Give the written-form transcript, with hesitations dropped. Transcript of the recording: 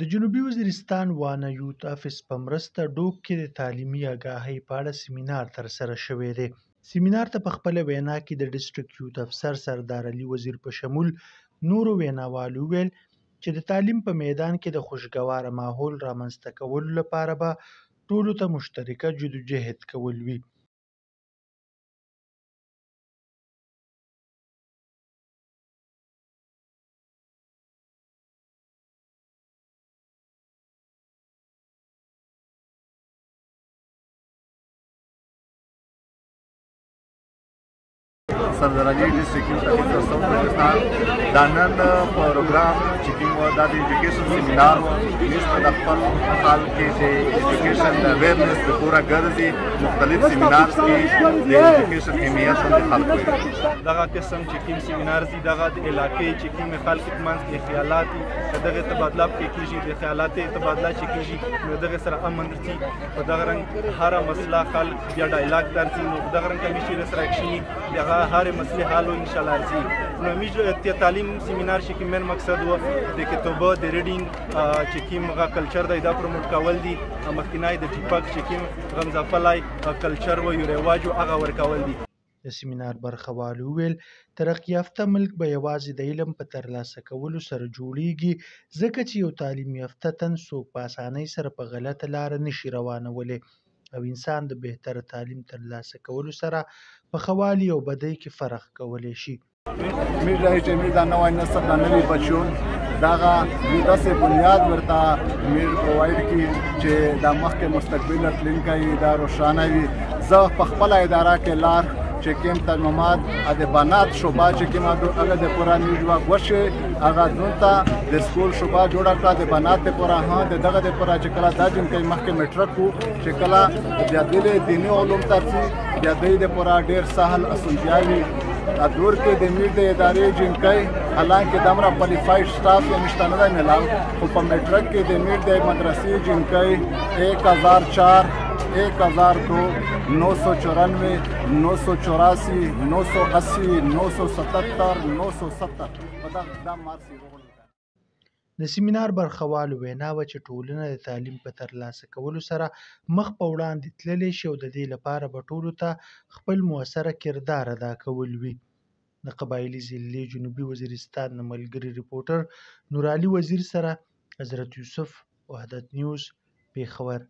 د جنوبي وزیرستان وانه یوت افس په مرسته ډوک کې د تعلیمي آګاهۍ په اړه سیمینار ترسره شوی دی. سیمینار ته په خپله وینا کې د ډسټرکټ یوت افسر سردار علي وزیر په شمول نورو ویناوالو وویل چې د تعلیم په میدان کې د خوشګواره ماحول رامنځته کولو لپاره به ټولو ته مشترکه جدوجهد کول وي. سردار علي ډسټرکټ یوت افسر ساوث وزیرستان دا نن پروګرام چې کوم دا د ایجوکیشن سیمینار و موږ په خپل حال کې د ایجوکیشن د اویرنس د پوره ګرځي مختلف سیمینار کې د ایجوکیشن اهمیت باندې خلک دغه قسم چې کوم سیمینار دي دغه د علاقې چې کوم خلک منځ کې خیالات دغه تبادله کې کیږي د خیالات تبادله چې کیږي نو دغه سره امن درتي په دغه رنګ هر مسله خلک بیا ډایلاګ درتي نو دغه رنګ کمیشن سره اکشنی دغه هر مسله حل ان شاء الله راځي نو موږ تعلیم سیمینار چې کوم مقصد و د کتابو د ریډینګ چې کوم کلچر دی دا پروموټ کول دي مخکینای د ټیپک چې کوم غمزافلای کلچر و یو رواج او هغه ورکول دي. د سیمینار برخوالو ویل ترقی یافته ملک به یوازې د علم په ترلاسه کولو سره جوړیږي ځکه چې یو تعلیم یافته تن څوک په اسانۍ سره په غلطه لاره نشي روانولی او انسان د بهتره تعلیم ترلاسه کولو سره په ښه والي او بدۍ کې فرق کولی شي. موږ راځي چې موږ دا نوی نسل د نوي بچیون دغه داسې بنیاد ورته موږ پروواید کړي چې دا مخکې مستقبل راتلونکی دا روښانه وي. زه په خپله اداره کې لار چې کوم تعلیمات د بنات شعبه چې کوم هغه د پوره موږ وغوښې هغه ځون ته د سکول شعبه جوړه کړه د بنات دپاره دغه دپاره چې کله دا جنکۍ مخکې میټرک و چې کله بیا دوی دیني علوم ته ځي بیا دوی دپاره ډېر سهل اسانتیا وي. دور کې د میر د ادارې جنکۍ حالانکه دومره کوالیفاید سټاف یې نشته نه دی میلاو خو په میټرک کې د میر د مدرسې جنکۍ 1004 1002 994 984 980 977 970 په دا مارسي د سیمینار برخوالو وینا وه چې ټولنه د تعلیم په ترلاسه کولو سره مخ په وړاندې تللی شي او د دې لپاره به ټولو ته خپل مؤثره کردار ادا کول وي. د قبایلي ضلعې جنوبي وزیرستان د ملګري ریپورټر نورعلي وزیر سره حضرت یوسف، وحدت نیوز، پېښور.